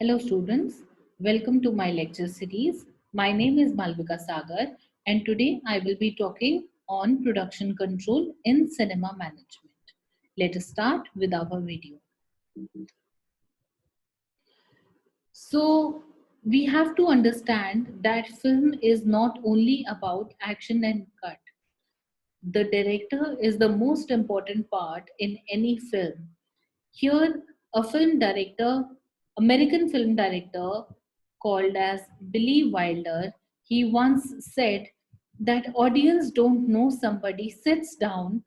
Hello students, welcome to my lecture series. My name is Malvika Sagar and today I will be talking on production control in cinema management. Let us start with our video. So we have to understand that film is not only about action and cut. The director is the most important part in any film. Here, a film director, American film director called as Billy Wilder, he once said that audience don't know somebody sits down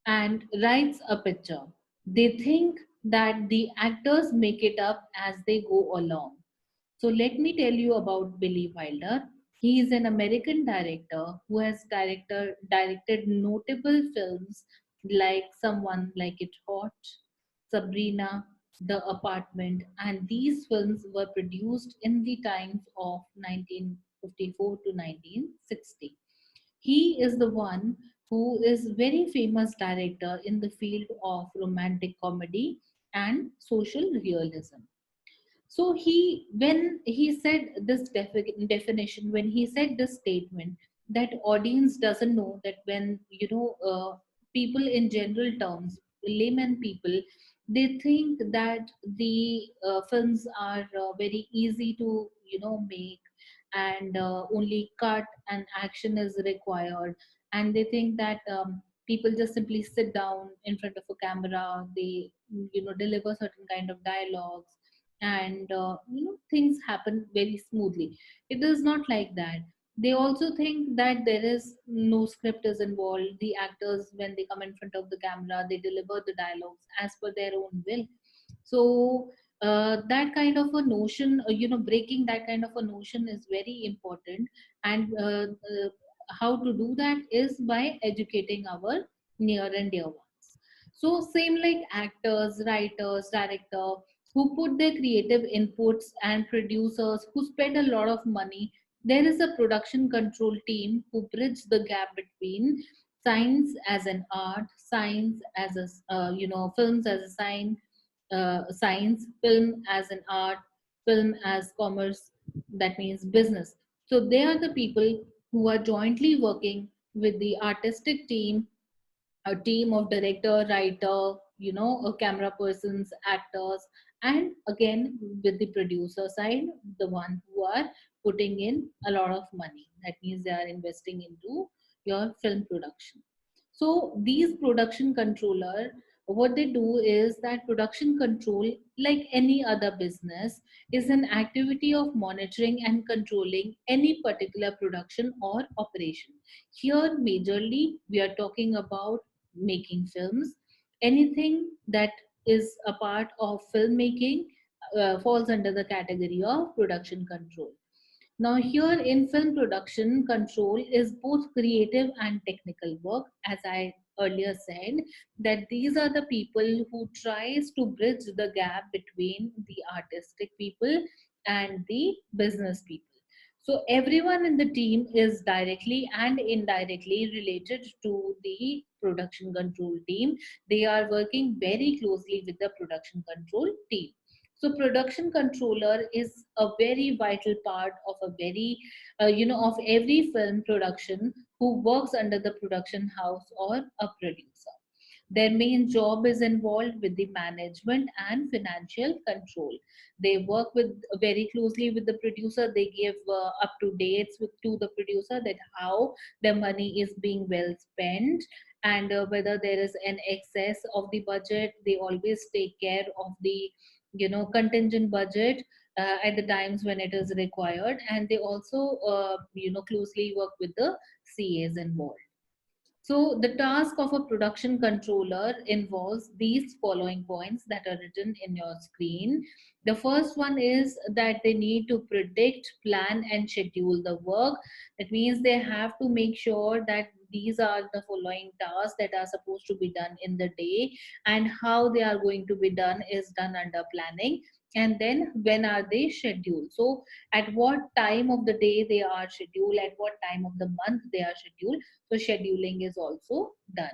and writes a picture. They think that the actors make it up as they go along. So let me tell you about Billy Wilder. He is an American director who has directed notable films like Someone Like It Hot, Sabrina, The Apartment, and these films were produced in the times of 1954 to 1960. He is the one who is very famous director in the field of romantic comedy and social realism. So when he said this definition, when he said this statement, that audience doesn't know that when people in general terms, layman people, they think that the films are very easy to make, and only cut and action is required, and they think that people just simply sit down in front of a camera, they deliver certain kind of dialogues, and things happen very smoothly. It is not like that. They also think that there is no script is involved. The actors, when they come in front of the camera, they deliver the dialogues as per their own will. So that kind of a notion, breaking that kind of a notion is very important. And how to do that is by educating our near and dear ones. So same like actors, writers, director, who put their creative inputs, and producers who spend a lot of money. There is a production control team who bridge the gap between science as an art, science as a films as a science, film as an art, film as commerce, that means business. So they are the people who are jointly working with the artistic team, a team of director, writer, a camera persons, actors, and again with the producer side, the one who are putting in a lot of money. That means they are investing into your film production. So these production controller, what they do is that production control, like any other business, is an activity of monitoring and controlling any particular production or operation. Here, majorly, we are talking about making films. Anything that is a part of filmmaking falls under the category of production control. Now, here in film production, control is both creative and technical work. As I earlier said, that these are the people who tries to bridge the gap between the artistic people and the business people. So everyone in the team is directly and indirectly related to the production control team. They are working very closely with the production control team. So production controller is a very vital part of a very of every film production who works under the production house or a producer. Their main job is involved with the management and financial control. They work with very closely with the producer. They give up to dates to the producer that how the money is being well spent, and whether there is an excess of the budget. They always take care of the contingent budget at the times when it is required, and they also closely work with the CAs involved. So the task of a production controller involves these following points that are written in your screen. The first one is that they need to predict, plan, and schedule the work. That means they have to make sure that these are the following tasks that are supposed to be done in the day, and how they are going to be done is done under planning. And then when are they scheduled? So at what time of the day they are scheduled, at what time of the month they are scheduled, so scheduling is also done.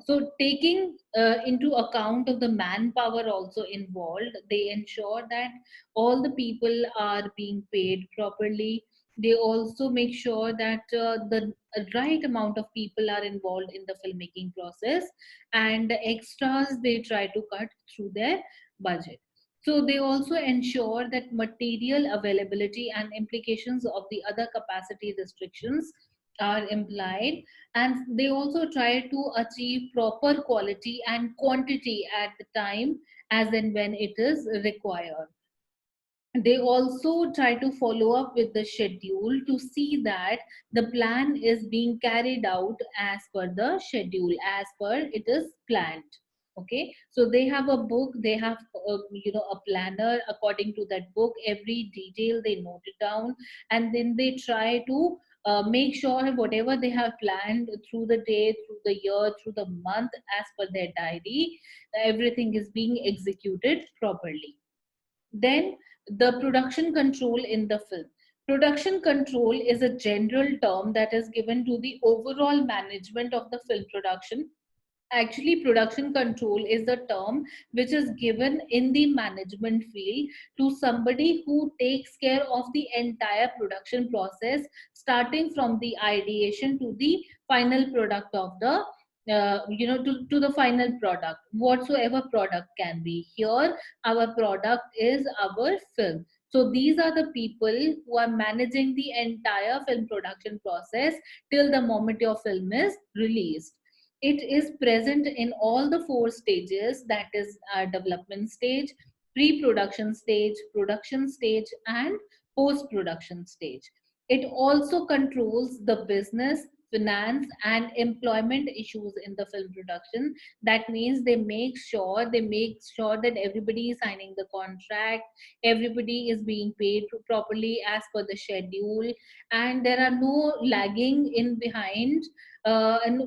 So taking into account of the manpower also involved, they ensure that all the people are being paid properly. They also make sure that the right amount of people are involved in the filmmaking process, and the extras they try to cut through their budget. So they also ensure that material availability and implications of the other capacity restrictions are implied, and they also try to achieve proper quality and quantity at the time as and when it is required. They also try to follow up with the schedule to see that the plan is being carried out as per the schedule, as per it is planned. Okay, so they have a book, they have a planner. According to that book, every detail they note it down, and then they try to make sure whatever they have planned through the day, through the year, through the month, as per their diary, everything is being executed properly. Then the production control in the film. Production control is a general term that is given to the overall management of the film production. Actually, production control is the term which is given in the management field to somebody who takes care of the entire production process, starting from the ideation to the final product of the to the final product, whatsoever product can be. Here our product is our film. So these are the people who are managing the entire film production process till the moment your film is released. It is present in all the four stages, that is development stage, pre-production stage, production stage, and post-production stage. It also controls the business, finance, and employment issues in the film production. That means they make sure that everybody is signing the contract, everybody is being paid properly as per the schedule, and there are no lagging in behind, and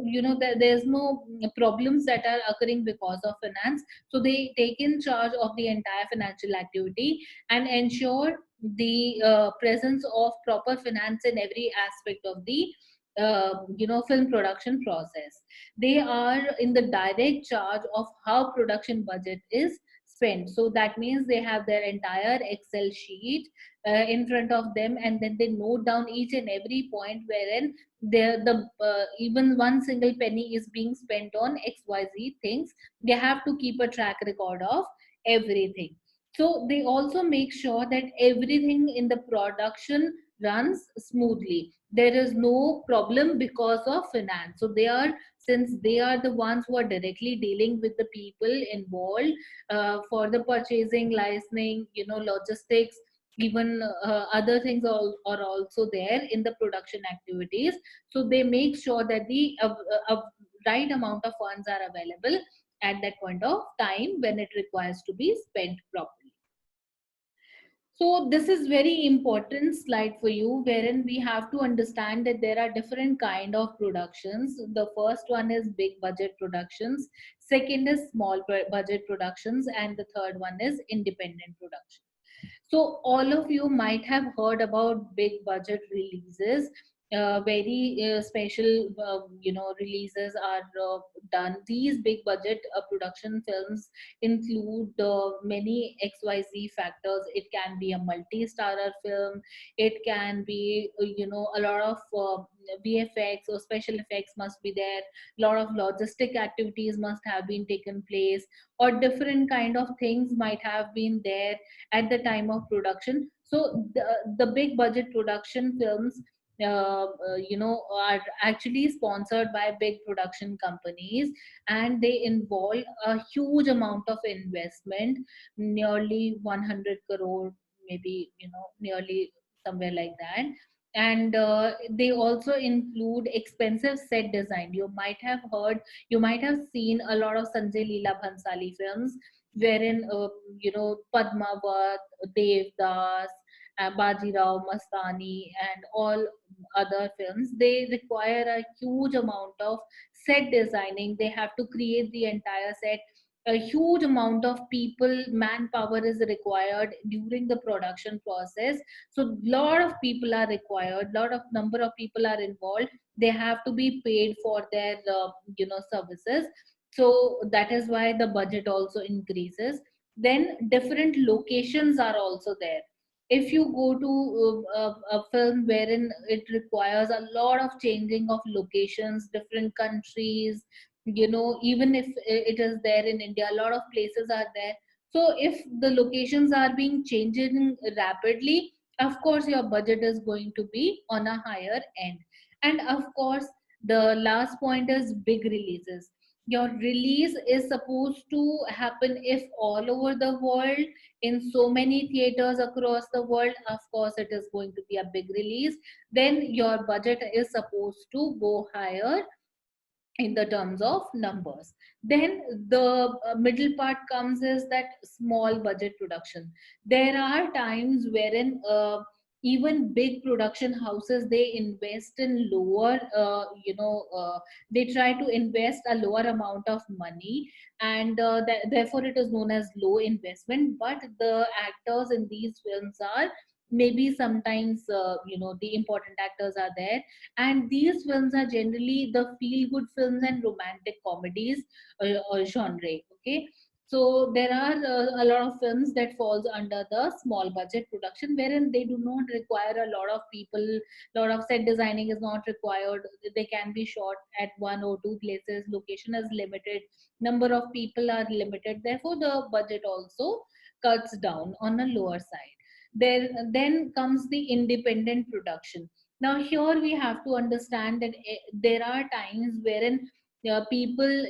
there's no problems that are occurring because of finance. So they take in charge of the entire financial activity and ensure the presence of proper finance in every aspect of the film production process. They are in the direct charge of how production budget is spent. So that means they have their entire excel sheet in front of them, and then they note down each and every point wherein the even one single penny is being spent on xyz things. They have to keep a track record of everything. So they also make sure that everything in the production runs smoothly. There is no problem because of finance. So they are, since they are the ones who are directly dealing with the people involved for the purchasing, licensing, logistics, even other things are also there in the production activities. So they make sure that the right amount of funds are available at that point of time when it requires to be spent properly. So this is very important slide for you, wherein we have to understand that there are different kind of productions. The first one is big budget productions, second is small budget productions, and the third one is independent production. So all of you might have heard about big budget releases. Very special, releases are done. These big budget production films include many XYZ factors. It can be a multi-starrer film. It can be, a lot of VFX or special effects must be there. A lot of logistic activities must have been taken place, or different kind of things might have been there at the time of production. So the big budget production films are actually sponsored by big production companies, and they involve a huge amount of investment, nearly 100 crore, maybe, nearly somewhere like that. And they also include expensive set design. You might have seen a lot of Sanjay Leela Bhansali films, wherein Padmavat, Devdas, Bajirao Mastani, and all other films, they require a huge amount of set designing. They have to create the entire set. a huge amount of people manpower is required during the production process. So lot of people are required, lot of number of people are involved. They have to be paid for their services. So that is why the budget also increases. Then different locations are also there. If you go to a film wherein it requires a lot of changing of locations, different countries, even if it is there in India, a lot of places are there. So if the locations are being changing rapidly, of course your budget is going to be on a higher end. And of course, the last point is big releases. Your release is supposed to happen if all over the world, in so many theaters across the world, of course it is going to be a big release. Then your budget is supposed to go higher in the terms of numbers. Then the middle part comes is that small budget production. There are times wherein even big production houses, they invest in lower they try to invest a lower amount of money, and therefore it is known as low investment. But the actors in these films are maybe sometimes the important actors are there, and these films are generally the feel good films and romantic comedies genre. Okay, so there are a lot of films that falls under the small budget production, wherein they do not require a lot of people, lot of set designing is not required. They can be shot at one or two places, location is limited, number of people are limited, therefore the budget also cuts down on a lower side. Then comes the independent production. Now here we have to understand that there are times wherein people,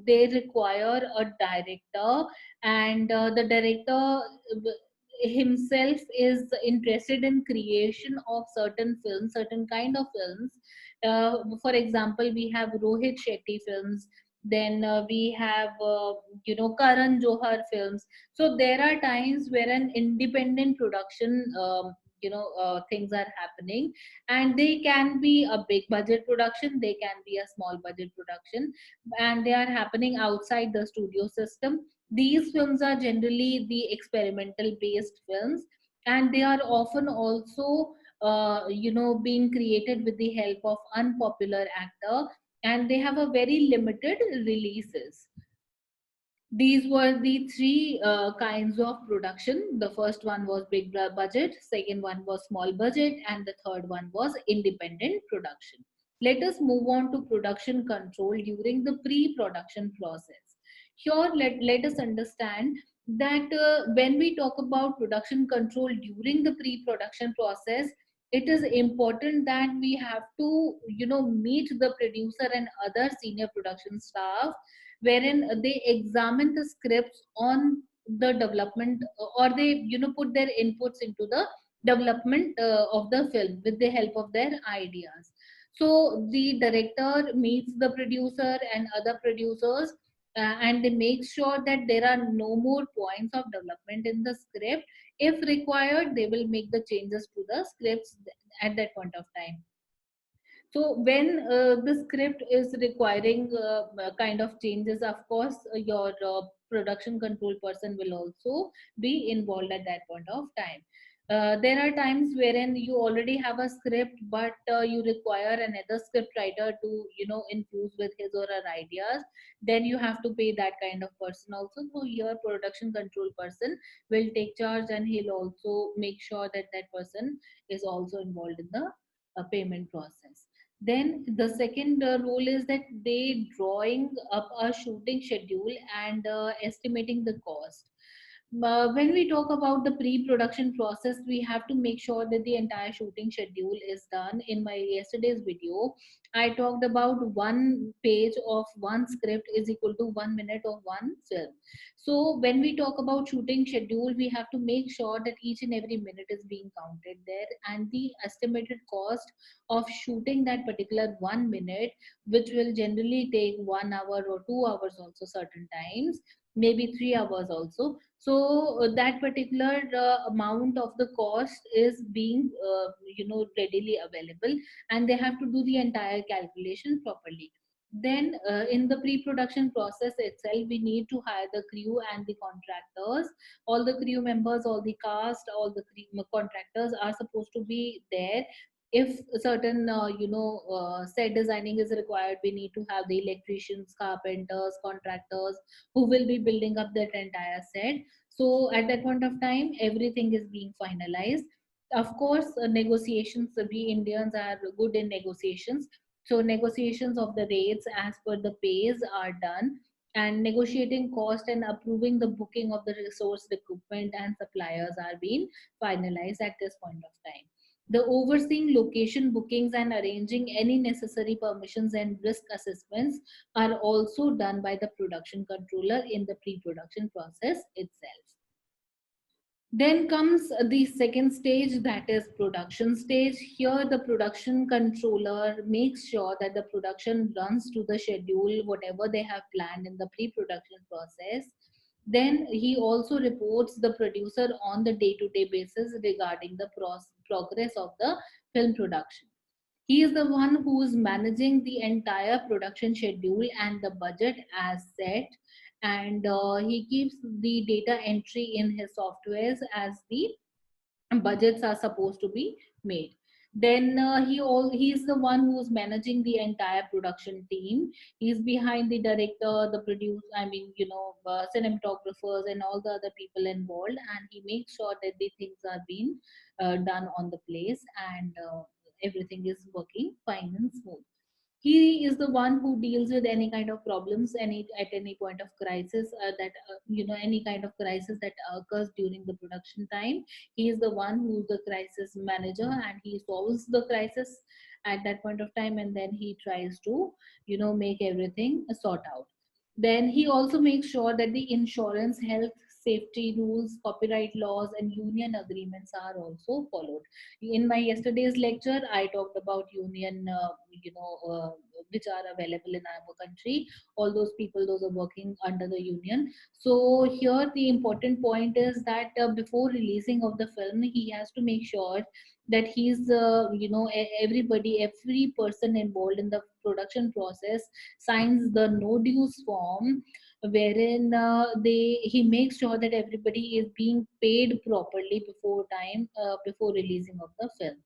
they require a director, and the director himself is interested in creation of certain films, certain kind of films. For example, we have Rohit Shetty films. Then we have Karan Johar films. So there are times where an independent production things are happening, and they can be a big budget production, they can be a small budget production, and they are happening outside the studio system. These films are generally the experimental based films, and they are often also being created with the help of unpopular actor, and they have a very limited releases. These were the three kinds of production. The first one was big budget, second one was small budget, and the third one was independent production. Let us move on to production control during the pre-production process. Here, let us understand that when we talk about production control during the pre-production process, it is important that we have to, meet the producer and other senior production staff, wherein they examine the scripts on the development, or they put their inputs into the development of the film with the help of their ideas. So the director meets the producer and other producers, and they make sure that there are no more points of development in the script. If required, they will make the changes to the scripts at that point of time. So when the script is requiring kind of changes, of course, your production control person will also be involved at that point of time. There are times wherein you already have a script, but you require another script writer to, infuse with his or her ideas. Then you have to pay that kind of person also. So your production control person will take charge, and he'll also make sure that that person is also involved in the payment process. Then the second role is that they drawing up a shooting schedule and estimating the cost. When we talk about the pre-production process, we have to make sure that the entire shooting schedule is done. In my yesterday's video, I talked about one page of one script is equal to 1 minute of one film. So when we talk about shooting schedule, we have to make sure that each and every minute is being counted there, and the estimated cost of shooting that particular 1 minute, which will generally take 1 hour or 2 hours also, certain times maybe 3 hours also. So that particular amount of the cost is being readily available, and they have to do the entire calculation properly. Then in the pre-production process itself, we need to hire the crew and the contractors. All the crew members, all the cast, all the contractors are supposed to be there. If certain set designing is required, we need to have the electricians, carpenters, contractors who will be building up that entire set. So at that point of time, everything is being finalized. Of course, negotiations, we Indians are good in negotiations, so negotiations of the rates as per the pays are done, and negotiating cost and approving the booking of the resource, equipment, and suppliers are being finalized at this point of time. The overseeing location bookings and arranging any necessary permissions and risk assessments are also done by the production controller in the pre-production process itself. Then comes the second stage, that is production stage. Here the production controller makes sure that the production runs to the schedule, whatever they have planned in the pre-production process. Then he also reports the producer on the day-to-day basis regarding the progress of the film production. He is the one who is managing the entire production schedule and the budget as set, and he keeps the data entry in his softwares as the budgets are supposed to be made. Then he's the one who's managing the entire production team. He's behind the director, the producer, cinematographers and all the other people involved, and he makes sure that the things are being done on the place, and everything is working fine and smooth. He is the one who deals with any kind of problems, any point of crisis, any kind of crisis that occurs during the production time. He is the one who's the crisis manager, and he solves the crisis at that point of time, and then he tries to make everything sort out. Then he also makes sure that the insurance, health, safety rules, copyright laws, and union agreements are also followed. In my yesterday's lecture, I talked about union, which are available in our country. All those people, those are working under the union. So here the important point is that before releasing of the film, he has to make sure that he's, every person involved in the production process signs the no dues form, wherein he makes sure that everybody is being paid properly before time, before releasing of the film.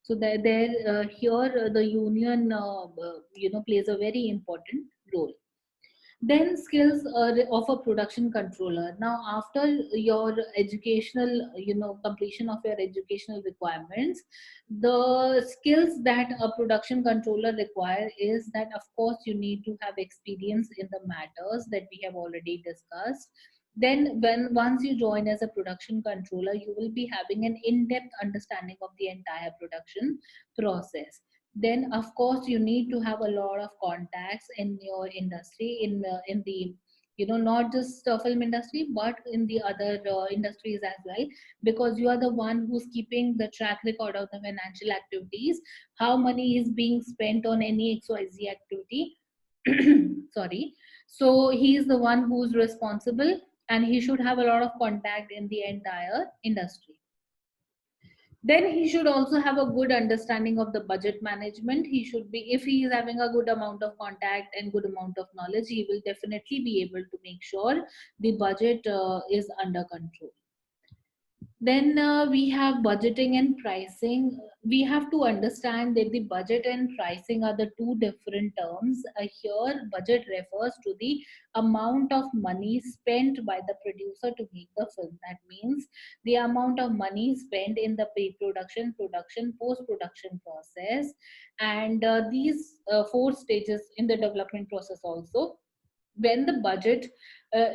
So that there here the union plays a very important role. Then skills of a production controller. Now after your educational, completion of your educational requirements, the skills that a production controller require is that of course you need to have experience in the matters that we have already discussed. Then when once you join as a production controller, you will be having an in-depth understanding of the entire production process. Then of course you need to have a lot of contacts in your industry, in the not just film industry but in the other industries as well, because you are the one who's keeping the track record of the financial activities, how money is being spent on any xyz activity. Sorry. So he is the one who's responsible, and he should have a lot of contact in the entire industry. Then he should also have a good understanding of the budget management. He should be, if he is having a good amount of contact and good amount of knowledge, he will definitely be able to make sure the budget is under control. Then we have budgeting and pricing. We have to understand that the budget and pricing are the two different terms. Here, budget refers to the amount of money spent by the producer to make the film. That means the amount of money spent in the pre-production, production, post-production process, and these four stages in the development process also. When the budget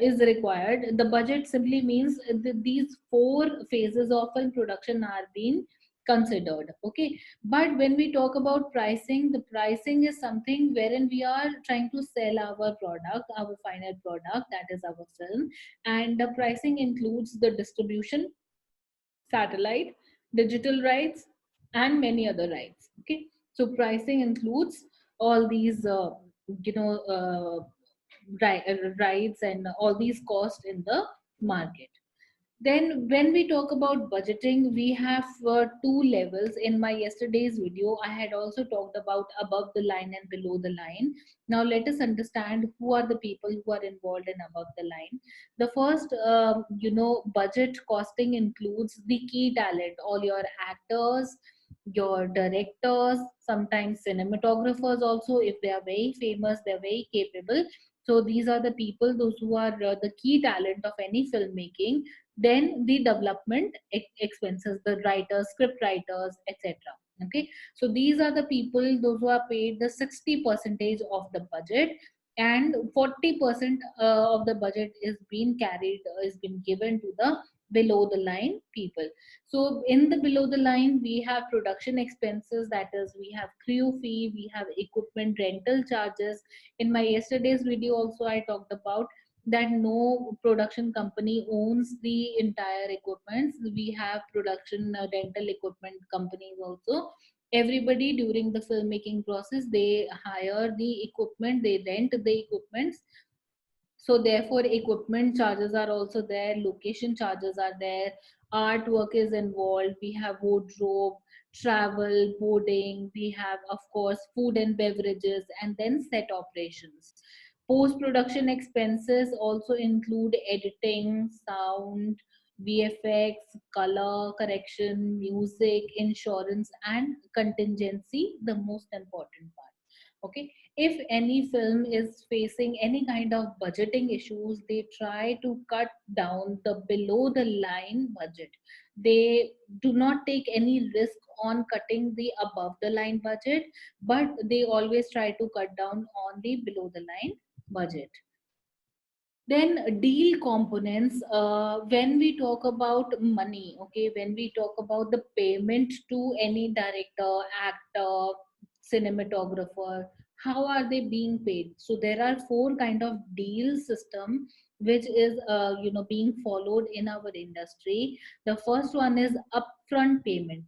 is required, the budget simply means these four phases of film production are being considered. Okay, but when we talk about pricing, the pricing is something wherein we are trying to sell our product, our final product, that is our film, and the pricing includes the distribution, satellite, digital rights, and many other rights. Okay, so pricing includes all these you know rights and all these costs in the market. Then, when we talk about budgeting, we have two levels. In my yesterday's video, I had also talked about above the line and below the line. Now, let us understand who are the people who are involved in above the line. The first, budget costing includes the key talent, all your actors, your directors, sometimes cinematographers also, if they are very famous, they're very capable. So these are the people, those who are the key talent of any filmmaking. Then the development expenses, the writers, script writers, etc. Okay, so these are the people, those who are paid the 60 percentage of the budget, and 40% of the budget is being carried, is being given to the below the line people. So in the below the line, we have production expenses, that is, we have crew fee, we have equipment rental charges. In my yesterday's video also, I talked about that no production company owns the entire equipment. We have production rental equipment companies also. Everybody during the filmmaking process, they hire the equipment, they rent the equipment. So therefore equipment charges are also there, location charges are there, artwork is involved, we have wardrobe, travel, boarding, we have of course food and beverages, and then set operations. Post production expenses also include editing, sound, VFX, color correction, music, insurance, and contingency, the most important part. Okay, if any film is facing any kind of budgeting issues, they try to cut down the below the line budget. They do not take any risk on cutting the above the line budget, but they always try to cut down on the below the line budget. Then deal components, when we talk about money, okay, when we talk about the payment to any director, actor, cinematographer, how are they being paid? So there are four kind of deal system which is being followed in our industry. The first one is upfront payment,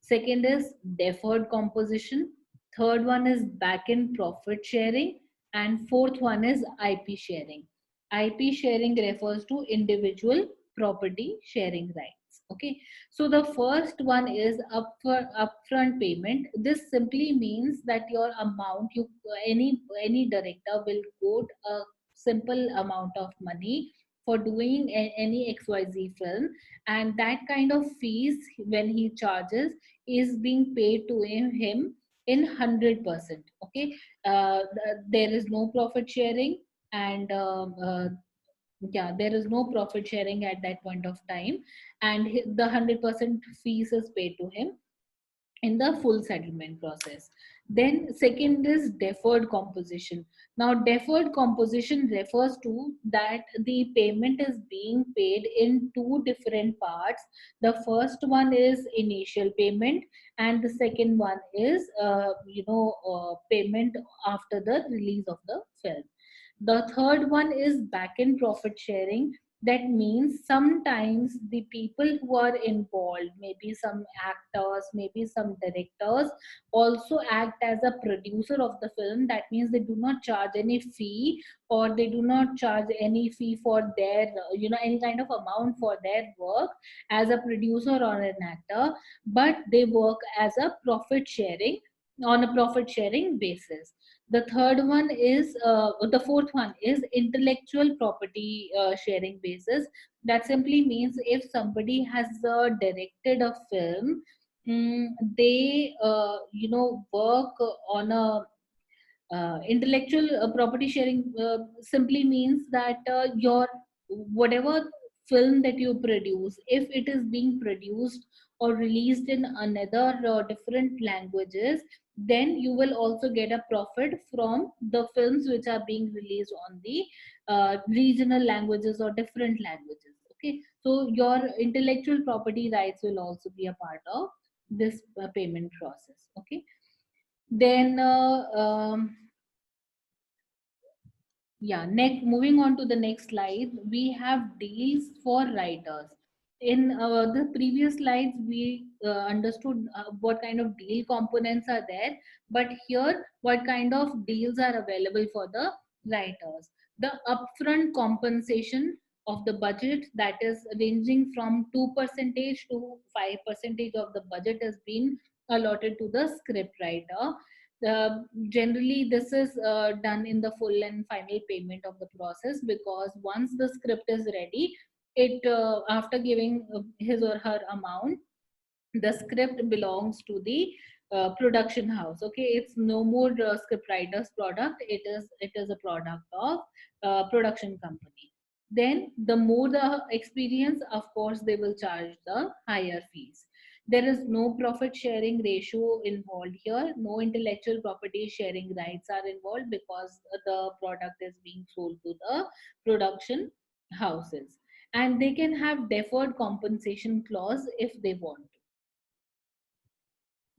second is deferred composition, third one is back end profit sharing, and fourth one is IP sharing. IP sharing refers to individual property sharing rights. Okay, so the first one is upfront payment. This simply means that your amount, you any director will quote a simple amount of money for doing any XYZ film, and that kind of fees when he charges is being paid to him in 100%. Okay, there is no profit sharing, and yeah, there is no profit sharing at that point of time, and the 100% fees is paid to him in the full settlement process. Then second is deferred composition. Now deferred composition refers to that the payment is being paid in two different parts. The first one is initial payment, and the second one is payment after the release of the film. The third one is back end profit sharing. That means sometimes the people who are involved, maybe some actors, maybe some directors, also act as a producer of the film. That means they do not charge any fee, or they do not charge any fee for their, any kind of amount for their work as a producer or an actor, but they work as a profit sharing, on a profit sharing basis. The third one is the fourth one is intellectual property sharing basis. That simply means if somebody has directed a film, mm, they work on a intellectual property sharing, simply means that your whatever film that you produce, if it is being produced or released in another different languages, then you will also get a profit from the films which are being released on the regional languages or different languages. Okay, so your intellectual property rights will also be a part of this payment process. Okay, then yeah, next, moving on to the next slide, we have deals for writers. In the previous slides, we understood what kind of deal components are there, but here, what kind of deals are available for the writers. The upfront compensation, of the budget, that is ranging from 2% to 5% of the budget has been allotted to the script writer. Generally, this is done in the full and final payment of the process, because once the script is ready, it after giving his or her amount, the script belongs to the production house. Okay, it's no more script writer's product. It is a product of production company. Then the more the experience, of course they will charge the higher fees. There is no profit sharing ratio involved here. No intellectual property sharing rights are involved, because the product is being sold to the production houses, and they can have deferred compensation clause if they want.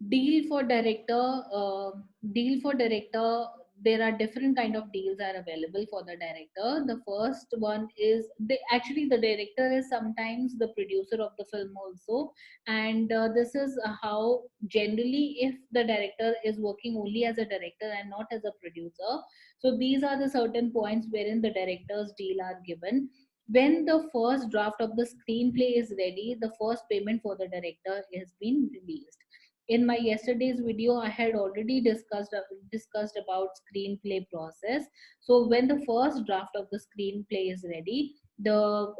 Deal for director uh, deal for director there are different kind of deals are available for the director. The first one is, actually the director is sometimes the producer of the film also. And this is how, generally, if the director is working only as a director and not as a producer, so these are the certain points wherein the director's deal are given. When the first draft of the screenplay is ready, the first payment for the director is being released. In my yesterday's video, I had already discussed about screenplay process. So when the first draft of the screenplay is ready, the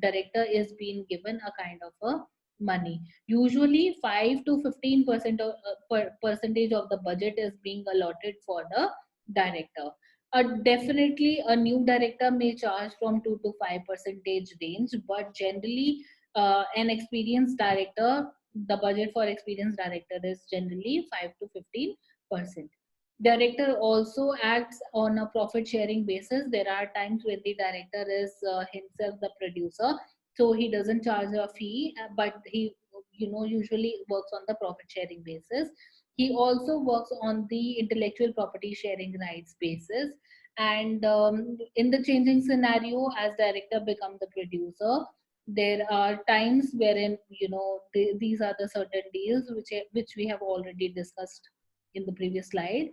director is being given a kind of a money. Usually 5 to 15% of percentage of the budget is being allotted for the director. Definitely a new director may charge from 2 to 5 percentage range, but generally an experienced director, the budget for experienced director is generally 5 to 15%. Director also acts on a profit sharing basis. There are times when the director is himself the producer, so he doesn't charge a fee, but he usually works on the profit sharing basis. He also works on the intellectual property sharing rights basis. And in the changing scenario, as director become the producer, there are times wherein these are the certain deals which we have already discussed in the previous slide.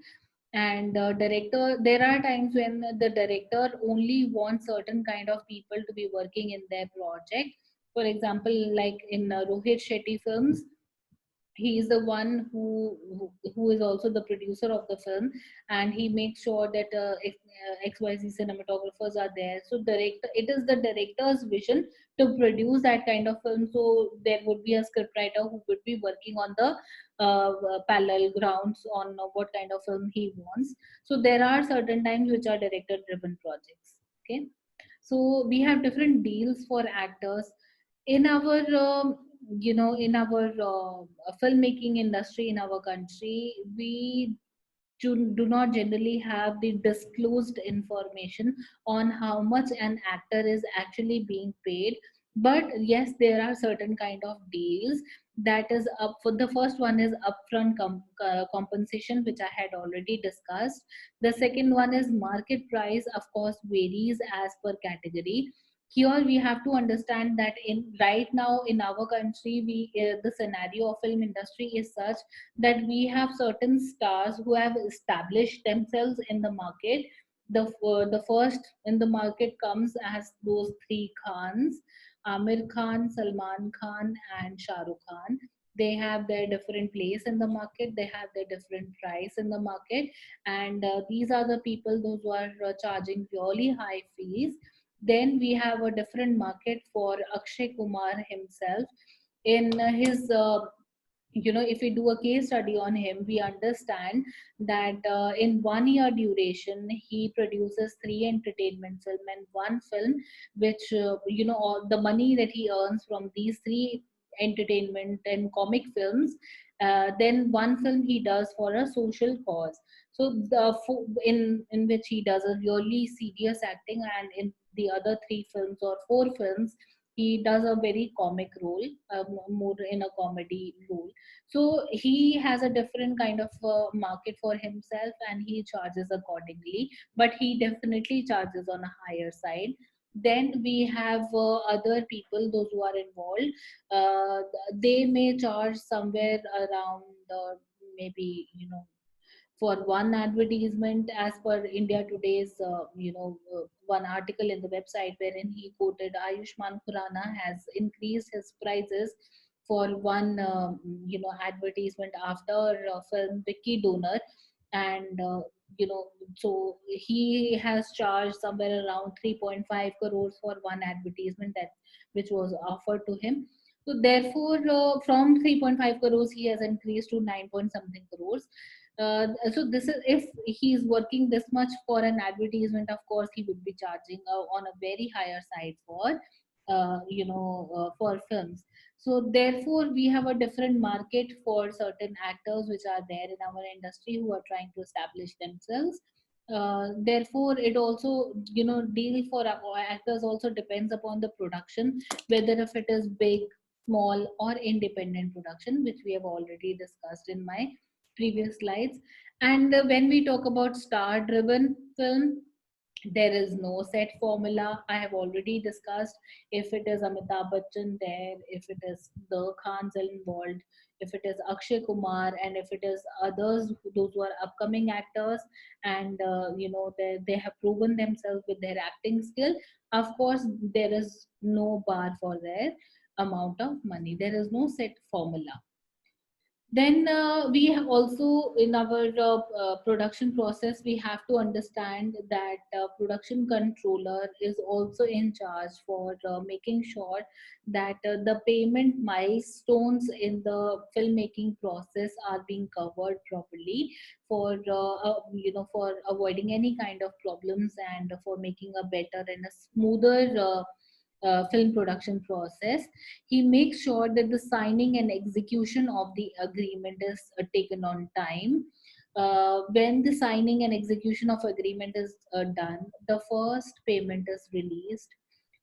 And director, there are times when the director only wants certain kind of people to be working in their project. For example, like in Rohit Shetty films, he is the one who is also the producer of the film, and he makes sure that if XYZ cinematographers are there, so director, it is the director's vision to produce that kind of film. So there would be a scriptwriter who would be working on the parallel grounds on what kind of film he wants. So there are certain times which are director driven projects. Okay, so we have different deals for actors in our in our filmmaking industry in our country. We do not generally have the disclosed information on how much an actor is actually being paid. But yes, there are certain kind of deals that is up for. The first one is upfront compensation, which I had already discussed. The second one is market price, of course varies as per category. Here we have to understand that in right now in our country, we the scenario of film industry is such that we have certain stars who have established themselves in the market. The first in the market comes as those three Khans: Amir Khan, Salman Khan, and Shah Rukh Khan. They have their different place in the market. They have their different price in the market, and these are the people those who are charging really high fees. Then we have a different market for Akshay Kumar himself. In his if we do a case study on him, we understand that in 1 year duration he produces three entertainment film and one film, which all the money that he earns from these three entertainment and comic films, then one film he does for a social cause. So in which he does a really serious acting, and in the other three films or four films he does a very comic role, more in a comedy role. So he has a different kind of market for himself, and he charges accordingly, but he definitely charges on a higher side. Then we have other people, those who are involved. They may charge somewhere around maybe for one advertisement, as per India Today's one article in the website wherein he quoted Ayushman Khurrana has increased his prices for one advertisement after film Vicky Donor. And so he has charged somewhere around 3.5 crores for one advertisement that which was offered to him. So therefore, from 3.5 crores, he has increased to 9 point something crores. So this is, if he is working this much for an advertisement, of course he would be charging on a very higher side for for films. So therefore, we have a different market for certain actors which are there in our industry who are trying to establish themselves. Therefore, it also, deal for actors also depends upon the production, whether if it is big, small, or independent production, which we have already discussed in my previous slides. And when we talk about star driven film, there is no set formula. I have already discussed, if it is Amitabh Bachchan there, if it is the Khans involved, if it is Akshay Kumar, and if it is others, those who are upcoming actors, and they have proven themselves with their acting skill. Of course, there is no bar for their amount of money. There is no set formula. Then we have also, in our production process, we have to understand that production controller is also in charge for making sure that the payment milestones in the filmmaking process are being covered properly, for for avoiding any kind of problems and for making a better and a smoother film production process. He makes sure that the signing and execution of the agreement is taken on time. When the signing and execution of agreement is done, the first payment is released.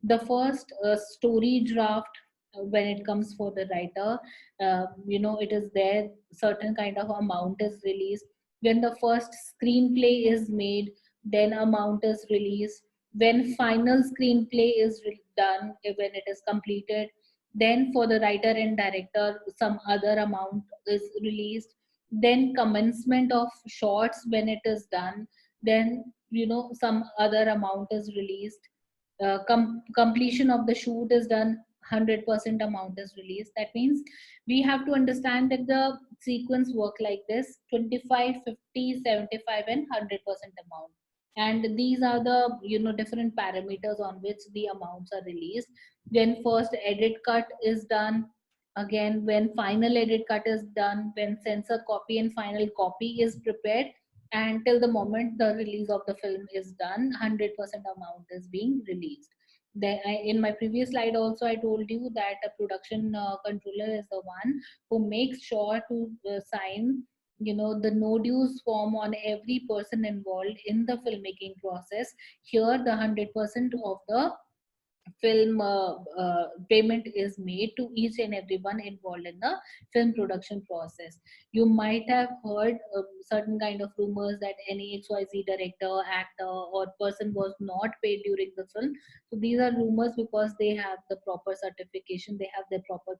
The first story draft, when it comes for the writer, it is there, certain kind of amount is released. When the first screenplay is made, then amount is released. When final screenplay is done, when it is completed, then for the writer and director some other amount is released. Then commencement of shots, when it is done, then some other amount is released. Completion of the shoot is done, 100% amount is released. That means we have to understand that the sequence work like this: 25, 50, 75, and 100% amount. And these are the different parameters on which the amounts are released. When first edit cut is done, again when final edit cut is done, when censor copy and final copy is prepared, and till the moment the release of the film is done, 100% amount is being released. In my previous slide also I told you that a production controller is the one who makes sure to sign the no dues form on every person involved in the filmmaking process. Here the 100% of the film payment is made to each and everyone involved in the film production process. You might have heard certain kind of rumors that any XYZ director, actor, or person was not paid during the film. So these are rumors because they have the proper certification, they have the proper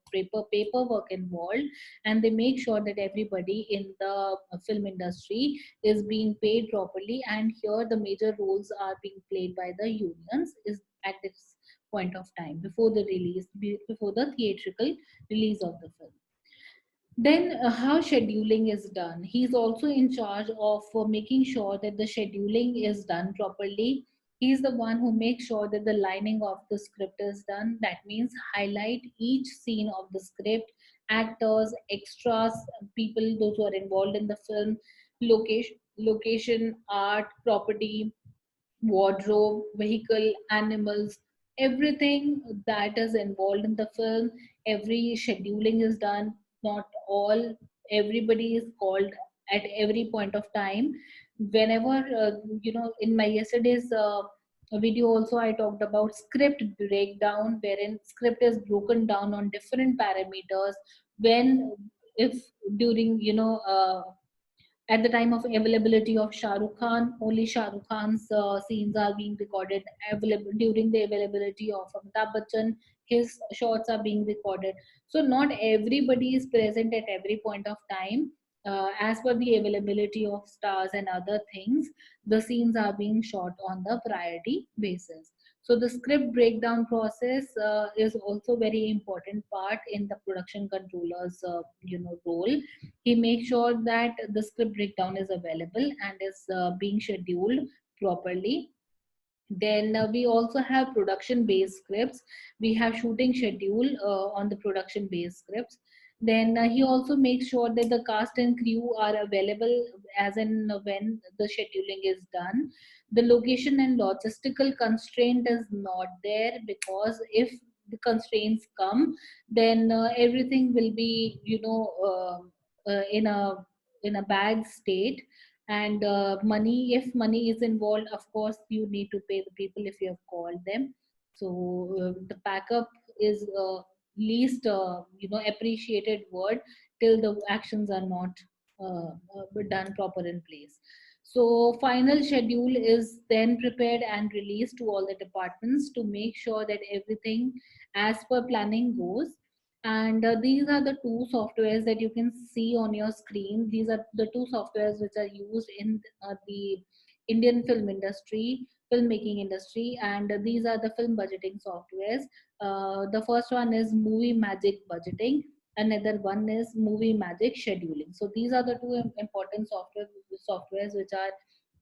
paperwork involved, and they make sure that everybody in the film industry is being paid properly. And here the major roles are being played by the unions is at this point of time, before the release, before the theatrical release of the film. Then how scheduling is done: he's also in charge of making sure that the scheduling is done properly. He's the one who makes sure that the lining of the script is done. That means highlight each scene of the script, actors, extras, people those who are involved in the film, location, art, property, wardrobe, vehicle, animals, everything that is involved in the film. Every scheduling is done. Not all, everybody is called at every point of time. Whenever, in my yesterday's video also, I talked about script breakdown, wherein script is broken down on different parameters. When, if during, at the time of availability of Shah Rukh Khan, only Shah Rukh Khan's scenes are being recorded. Available during the availability of Amitabh Bachchan, his shots are being recorded. So not everybody is present at every point of time. as per the availability of stars and other things, the scenes are being shot on the priority basis. So the script breakdown process is also very important part in the production controller's role. He makes sure that the script breakdown is available and is being scheduled properly. Then we also have production based scripts. We have shooting schedule on the production based scripts. Then he also makes sure that the cast and crew are available as and when the scheduling is done. The location and logistical constraint is not there, because if the constraints come, then everything will be in a bad state. And money, if money is involved, of course you need to pay the people if you have called them. So the backup is least appreciated word till the actions are not done proper in place. So final schedule is then prepared and released to all the departments to make sure that everything as per planning goes. And these are the two softwares that you can see on your screen. These are the two softwares which are used in the Indian film industry, filmmaking industry, and these are the film budgeting softwares. The first one is Movie Magic Budgeting, another one is Movie Magic Scheduling. So these are the two important softwares which are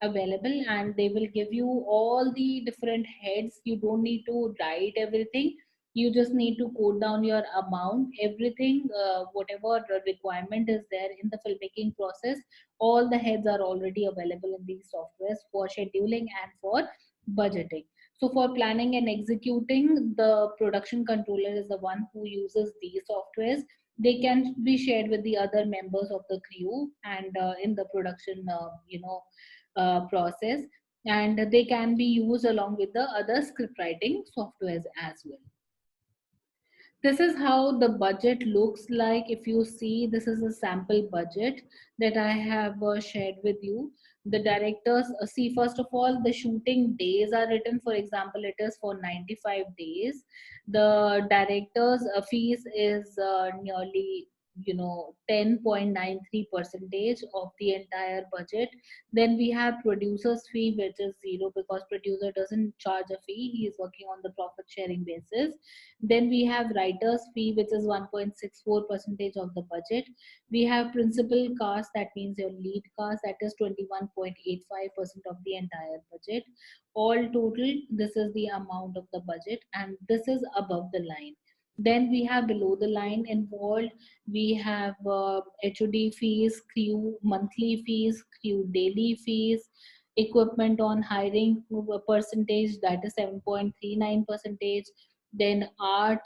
available, and they will give you all the different heads. You don't need to write everything, you just need to code down your amount, everything, whatever the requirement is there in the filmmaking process. All the heads are already available in these softwares for scheduling and for budgeting. So for planning and executing, the production controller is the one who uses these softwares. They can be shared with the other members of the crew and in the production process, and they can be used along with the other script writing softwares as well. This is how the budget looks like. If you see, this is a sample budget that I have shared with you. The directors see, first of all, the shooting days are written. For example, it is for 95 days. The director's fees is nearly 10.93 percentage of the entire budget. Then we have producer's fee, which is zero, because producer doesn't charge a fee, he is working on the profit sharing basis. Then we have writer's fee, which is 1.64 percentage of the budget. We have principal cost, that means your lead cost, that is 21.85% of the entire budget. All total, this is the amount of the budget, and this is above the line. Then we have below the line involved. We have HOD fees, crew monthly fees, crew daily fees, equipment on hiring percentage, that is 7.39 percentage. Then art,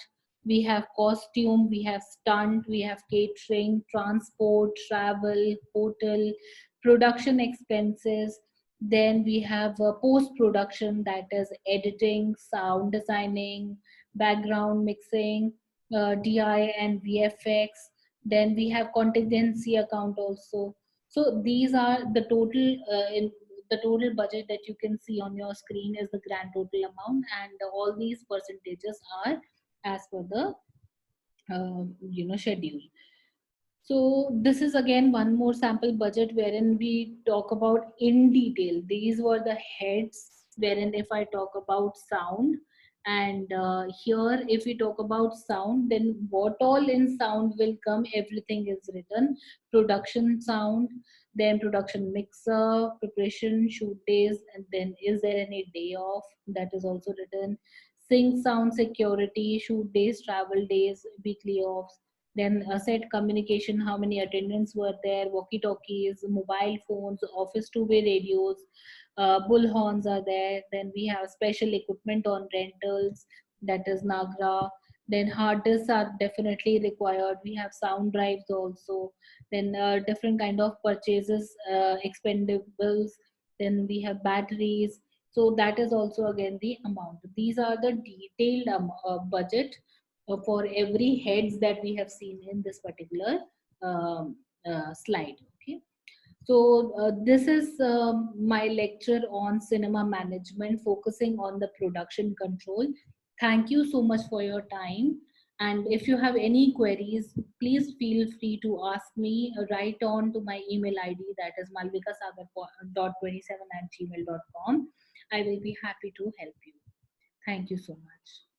we have costume, we have stunt, we have catering, transport, travel, hotel, production expenses. Then we have post production, that is editing, sound designing, background mixing, DI and VFX. Then we have contingency account also. So these are the total in the total budget that you can see on your screen is the grand total amount, and all these percentages are as per the schedule. So this is again one more sample budget wherein we talk about in detail. These were the heads wherein if I talk about sound, and here if we talk about sound, then what all in sound will come, everything is written. Production sound, then production mixer, preparation, shoot days, and then is there any day off, that is also written. Sync sound, security, shoot days, travel days, weekly offs. Then set communication, how many attendants were there, walkie talkies, mobile phones, office two-way radios, bullhorns are there. Then we have special equipment on rentals, that is Nagra. Then hard disks are definitely required. We have sound drives also. Then different kind of purchases, expendables. Then we have batteries. So that is also again the amount. These are the detailed budget for every heads that we have seen in this particular slide. Okay, so this is my lecture on cinema management, focusing on the production control. Thank you so much for your time. And if you have any queries, please feel free to ask me. Write on to my email ID, that is malvikasagar.27 at gmail.com. I will be happy to help you. Thank you so much.